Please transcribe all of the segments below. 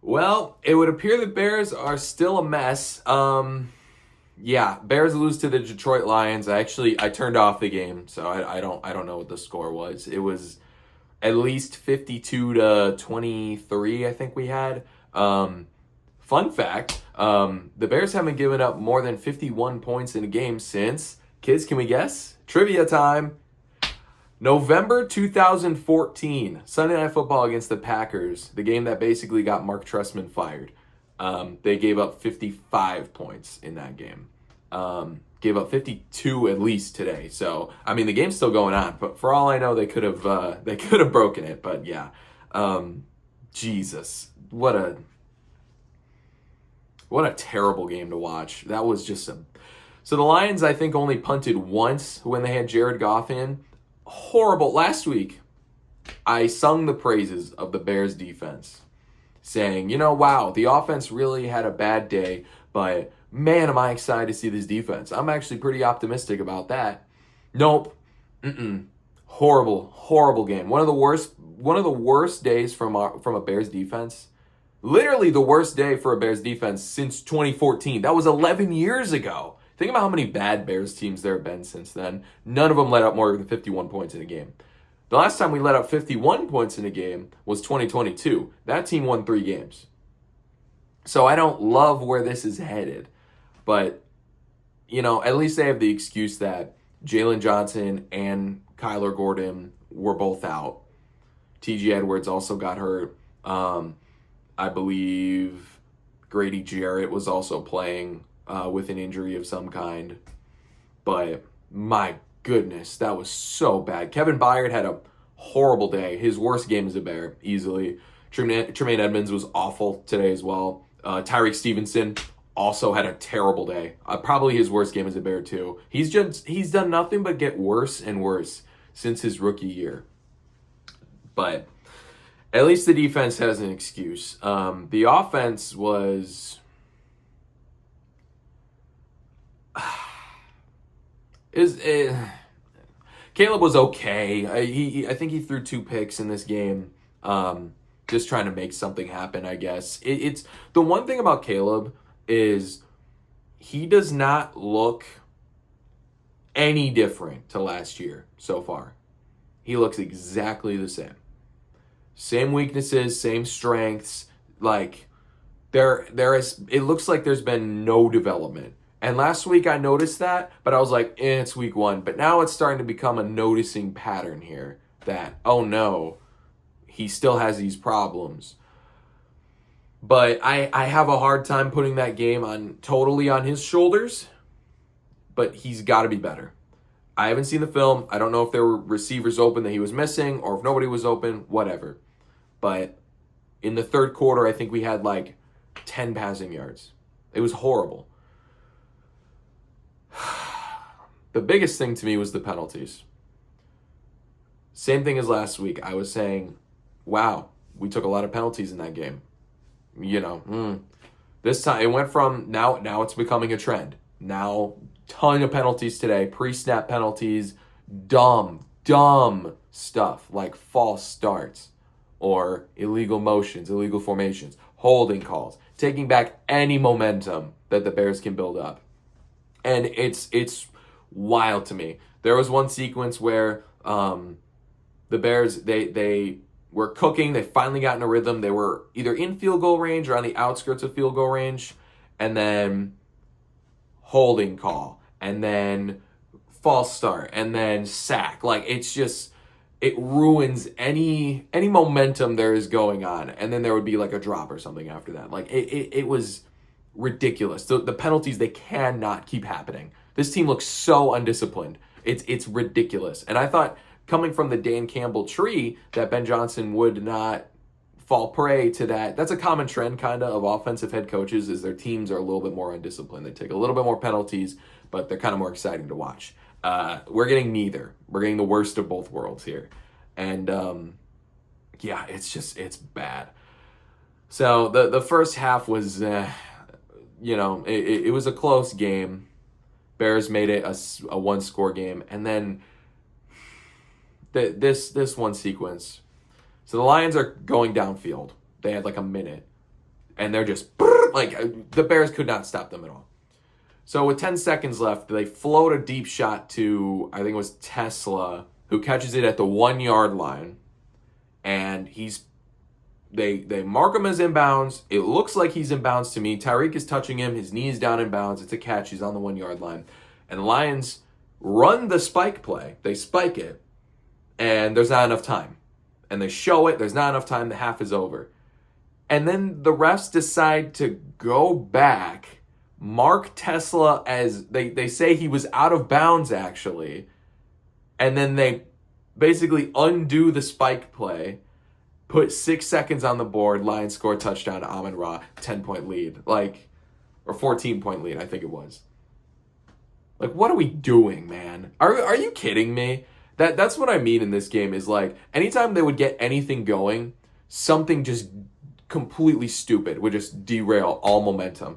Well, it would appear the Bears are still a mess. Yeah, Bears lose to the Detroit Lions. I turned off the game, so I don't know what the score was. It was at least 52 to 23, I think we had. Fun fact, the Bears haven't given up more than 51 points in a game since, kids, can we guess? Trivia time. November 2014, Sunday Night Football against the Packers, the game that basically got Mark Trestman fired. They gave up 55 points in that game. Gave up 52 at least today. So, I mean, the game's still going on, but for all I know, they could have broken it. But yeah, Jesus, what a terrible game to watch. That was just a. So the Lions, I think, only punted once when they had Jared Goff in. Horrible. Last week, I sung the praises of the Bears defense, saying, wow, the offense really had a bad day, but man, am I excited to see this defense. I'm actually pretty optimistic about that. Nope. Horrible, horrible game. One of the worst days from a Bears defense. Literally the worst day for a Bears defense since 2014. That was 11 years ago. Think about how many bad Bears teams there have been since then. None of them let up more than 51 points in a game. The last time we let up 51 points in a game was 2022. That team won 3 games. So I don't love where this is headed. But, at least they have the excuse that Jalen Johnson and Kyler Gordon were both out. T.J. Edwards also got hurt. I believe Grady Jarrett was also playing with an injury of some kind. But my goodness, that was so bad. Kevin Byard had a horrible day. His worst game as a Bear, easily. Tremaine Edmonds was awful today as well. Tyreek Stevenson also had a terrible day. Probably his worst game as a Bear too. He's done nothing but get worse and worse since his rookie year. But at least the defense has an excuse. The offense was Caleb was okay. I think he threw 2 picks in this game. Just trying to make something happen, I guess. It's the one thing about Caleb is he does not look any different to last year so far. He looks exactly the same. Same weaknesses, same strengths. Like it looks like there's been no development. And last week I noticed that, but I was like, it's week 1. But now it's starting to become a noticing pattern here that, oh no, he still has these problems. But I have a hard time putting that game totally on his shoulders. But he's got to be better. I haven't seen the film. I don't know if there were receivers open that he was missing or if nobody was open, whatever. But in the third quarter, I think we had like 10 passing yards. It was horrible. The biggest thing to me was the penalties. Same thing as last week. I was saying, wow, we took a lot of penalties in that game. This time it went from now it's becoming a trend. Now, ton of penalties today, pre-snap penalties, dumb stuff like false starts or illegal motions, illegal formations, holding calls, taking back any momentum that the Bears can build up. And it's wild to me. There was one sequence where the Bears, they were cooking. They finally got in a rhythm. They were either in field goal range or on the outskirts of field goal range. And then holding call. And then false start. And then sack. Like, it ruins any momentum there is going on. And then there would be like a drop or something after that. Like, it was ridiculous. The penalties, they cannot keep happening. This team looks so undisciplined. It's ridiculous. And I thought, coming from the Dan Campbell tree, that Ben Johnson would not fall prey to that. That's a common trend kind of offensive head coaches, is their teams are a little bit more undisciplined. They take a little bit more penalties, but they're kind of more exciting to watch. We're getting neither. We're getting the worst of both worlds here. And yeah, it's bad. So the first half was, it was a close game. Bears made it a 1-score game. And then this one sequence. So the Lions are going downfield. They had like a minute. And they're just, like, the Bears could not stop them at all. So with 10 seconds left, they float a deep shot to, I think it was Tesla, who catches it at the 1 yard line. And they mark him as inbounds. It looks like he's inbounds to me. Tyreek is touching him. His knee is down in bounds. It's a catch. He's on the 1 yard line. And the Lions run the spike play. They spike it. And there's not enough time. And they show it. There's not enough time. The half is over. And then the refs decide to go back, mark Tesla as, they say he was out of bounds, actually. And then they basically undo the spike play, put 6 seconds on the board, Lions score a touchdown to Amon-Ra, 10-point lead. Like, or 14-point lead, I think it was. Like, what are we doing, man? Are you kidding me? That's what I mean in this game is, like, anytime they would get anything going, something just completely stupid would just derail all momentum.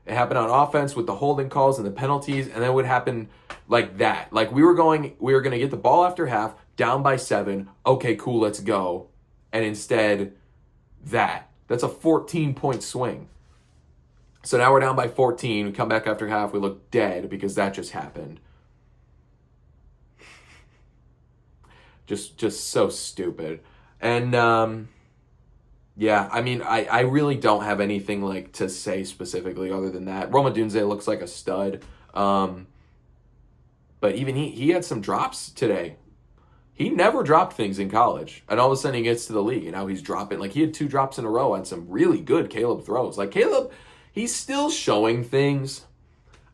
It happened on offense with the holding calls and the penalties, and then it would happen like that. Like, we were going to get the ball after half, down by 7. Okay, cool, let's go. And instead, that's a 14-point swing. So now we're down by 14. We come back after half. We look dead because that just happened. Just so stupid. And yeah, I mean, I really don't have anything like to say specifically other than that. Rome Odunze looks like a stud. But even he had some drops today. He never dropped things in college. And all of a sudden he gets to the league and now he's dropping. Like, he had 2 drops in a row on some really good Caleb throws. Like, Caleb, he's still showing things.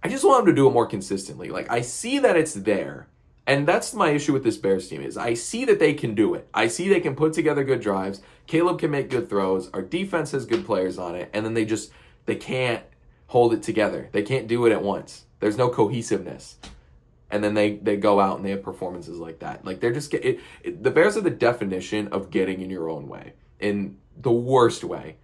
I just want him to do it more consistently. Like, I see that it's there. And that's my issue with this Bears team is I see that they can do it. I see they can put together good drives. Caleb can make good throws. Our defense has good players on it. And then they can't hold it together. They can't do it at once. There's no cohesiveness. And then they go out and they have performances like that. Like, they're just the Bears are the definition of getting in your own way in the worst way.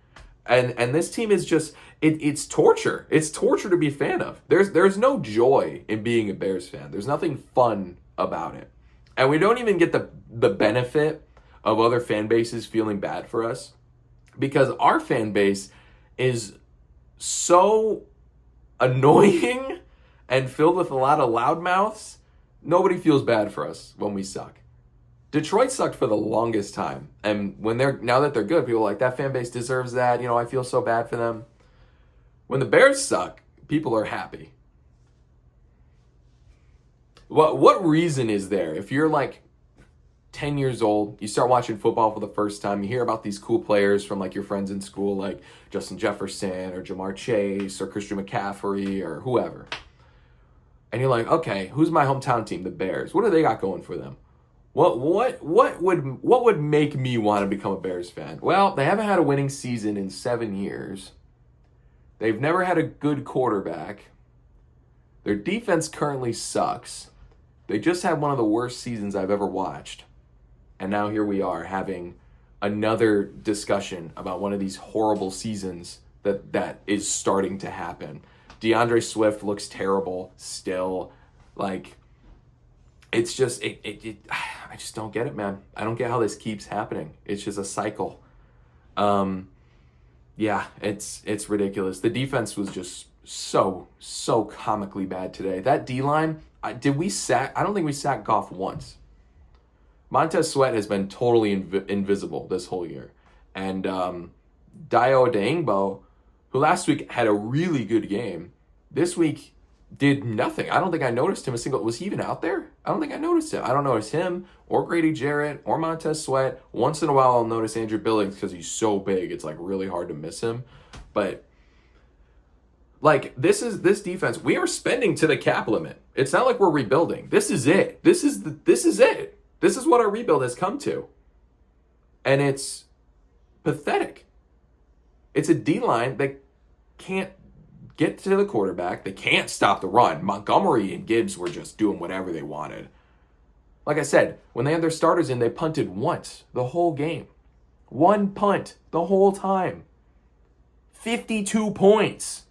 And this team is just it's torture. It's torture to be a fan of. There's no joy in being a Bears fan. There's nothing fun about it. And we don't even get the benefit of other fan bases feeling bad for us because our fan base is so annoying and filled with a lot of loudmouths. Nobody feels bad for us when we suck. Detroit sucked for the longest time. And now that they're good, people are like, that fan base deserves that. You know, I feel so bad for them. When the Bears suck, people are happy. What reason is there? If you're like 10 years old, you start watching football for the first time, you hear about these cool players from like your friends in school, like Justin Jefferson or Jamar Chase or Christian McCaffrey or whoever. And you're like, okay, who's my hometown team? The Bears. What do they got going for them? What would make me want to become a Bears fan? Well, they haven't had a winning season in 7 years. They've never had a good quarterback. Their defense currently sucks. They just had one of the worst seasons I've ever watched. And now here we are having another discussion about one of these horrible seasons that is starting to happen. DeAndre Swift looks terrible still. Like, it's just, I just don't get it, man. I don't get how this keeps happening. It's just a cycle. Yeah, it's ridiculous. The defense was just so comically bad today. That D-line, I don't think we sacked Goff once. Montez Sweat has been totally invisible this whole year. And Dayo Odeyingbo, who last week had a really good game, this week did nothing. I don't think I noticed him a single. Was he even out there? I don't think I noticed him. I don't notice him or Grady Jarrett or Montez Sweat. Once in a while, I'll notice Andrew Billings because he's so big. It's like really hard to miss him. But like this defense, we are spending to the cap limit. It's not like we're rebuilding. This is it. This is it. This is what our rebuild has come to. And it's pathetic. It's a D-line that can't get to the quarterback. They can't stop the run. Montgomery and Gibbs were just doing whatever they wanted. Like I said, when they had their starters in, they punted once the whole game. One punt the whole time. 52 points.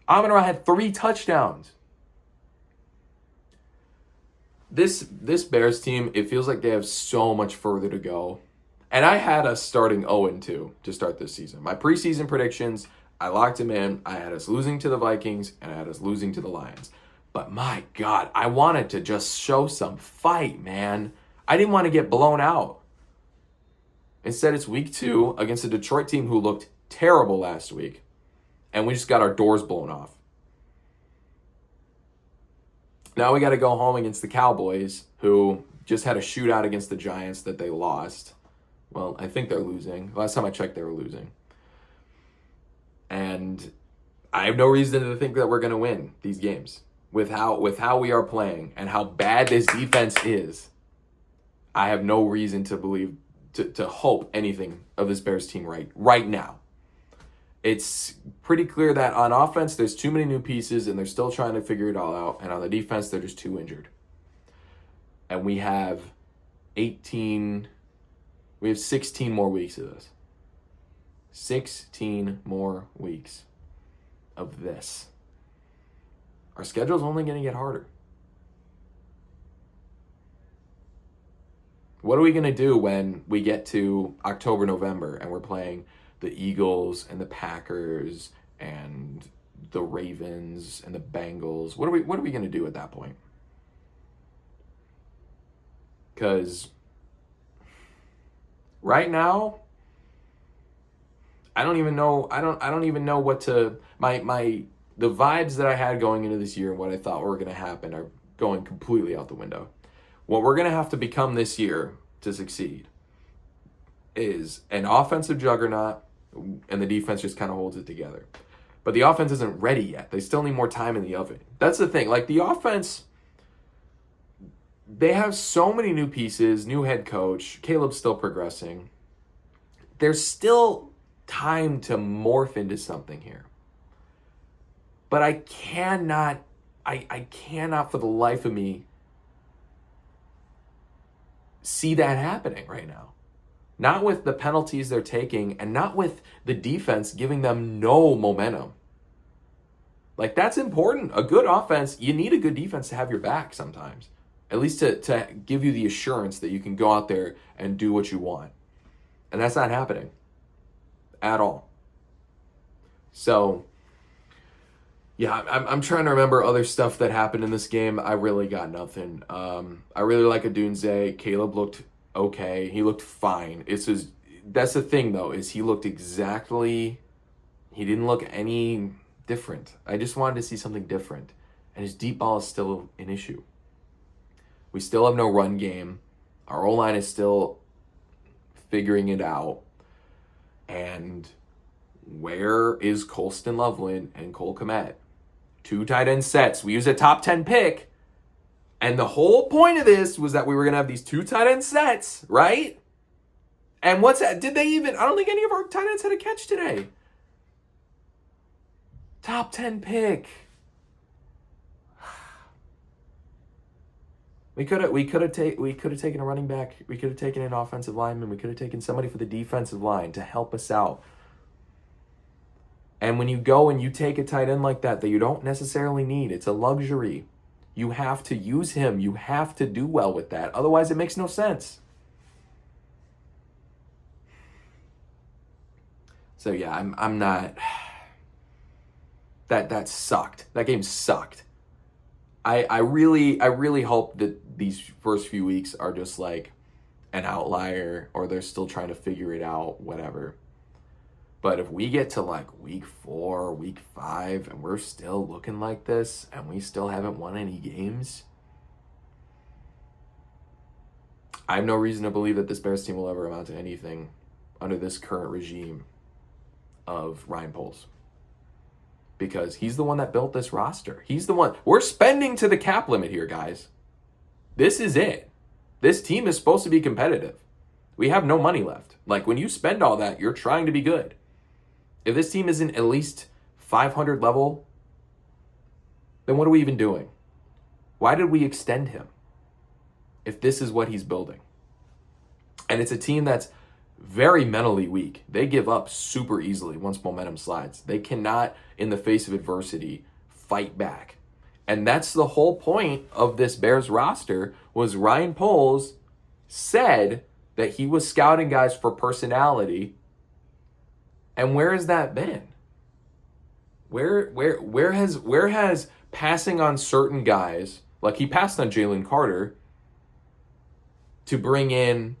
Amon-Ra had 3 touchdowns. This Bears team, it feels like they have so much further to go. And I had us starting 0-2 to start this season. My preseason predictions, I locked them in. I had us losing to the Vikings and I had us losing to the Lions. But my God, I wanted to just show some fight, man. I didn't want to get blown out. Instead, it's week 2 against a Detroit team who looked terrible last week. And we just got our doors blown off. Now we got to go home against the Cowboys, who just had a shootout against the Giants that they lost. Well, I think they're losing. Last time I checked, they were losing. And I have no reason to think that we're going to win these games with how we are playing and how bad this defense is. I have no reason to believe, to hope anything of this Bears team right now. It's pretty clear that on offense, there's too many new pieces and they're still trying to figure it all out. And on the defense, they're just too injured. And we have 16 more weeks of this. 16 more weeks of this. Our schedule's only going to get harder. What are we going to do when we get to October, November, and we're playing the Eagles and the Packers and the Ravens and the Bengals? What are we going to do at that point? Because right now, I don't even know. I don't even know what to. The vibes that I had going into this year and what I thought were going to happen are going completely out the window. What we're going to have to become this year to succeed is an offensive juggernaut, and the defense just kind of holds it together. But the offense isn't ready yet. They still need more time in the oven. That's the thing. Like, the offense, they have so many new pieces, new head coach. Caleb's still progressing. There's still time to morph into something here. But I cannot for the life of me see that happening right now. Not with the penalties they're taking and not with the defense giving them no momentum. Like, that's important. A good offense, you need a good defense to have your back sometimes. At least to give you the assurance that you can go out there and do what you want. And that's not happening at all. So, yeah, I'm trying to remember other stuff that happened in this game. I really got nothing. I really like Odunze. Caleb looked okay. He looked fine. That's the thing, though, is he didn't look any different. I just wanted to see something different. And his deep ball is still an issue. We still have no run game. Our O-line is still figuring it out. And where is Colston Loveland and Cole Kmet? 2 tight end sets. We use a top 10 pick. And the whole point of this was that we were going to have these 2 tight end sets, right? And what's that? Did they even? I don't think any of our tight ends had a catch today. Top 10 pick. We could have taken a running back. We could have taken an offensive lineman. We could have taken somebody for the defensive line to help us out. And when you go and you take a tight end like that you don't necessarily need, it's a luxury. You have to use him. You have to do well with that. Otherwise, it makes no sense. So yeah, I'm not. That sucked. That game sucked. I really hope that these first few weeks are just like an outlier, or they're still trying to figure it out, whatever. But if we get to like week 4, week 5, and we're still looking like this, and we still haven't won any games, I have no reason to believe that this Bears team will ever amount to anything under this current regime of Ryan Poles. Because he's the one that built this roster. He's the one. We're spending to the cap limit here, guys. This is it. This team is supposed to be competitive. We have no money left. Like, when you spend all that, you're trying to be good. If this team isn't at least 500 level, then what are we even doing? Why did we extend him if this is what he's building? And it's a team that's very mentally weak. They give up super easily once momentum slides. They cannot, in the face of adversity, fight back. And that's the whole point of this Bears roster, was Ryan Poles said that he was scouting guys for personality. And where has that been? Where has passing on certain guys, like he passed on Jalen Carter, to bring in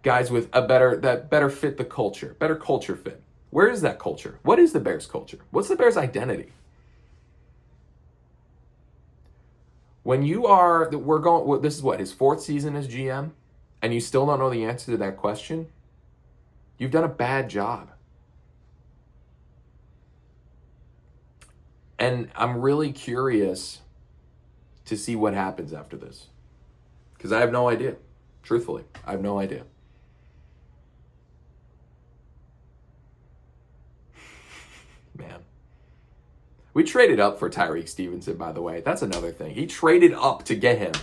guys with that better fit the culture, better culture fit? Where is that culture? What is the Bears culture? What's the Bears identity? When you are, this is what, his 4th season as GM, and you still don't know the answer to that question, you've done a bad job. And I'm really curious to see what happens after this. Because I have no idea. Truthfully, I have no idea. Man. We traded up for Tyrique Stevenson, by the way. That's another thing. He traded up to get him.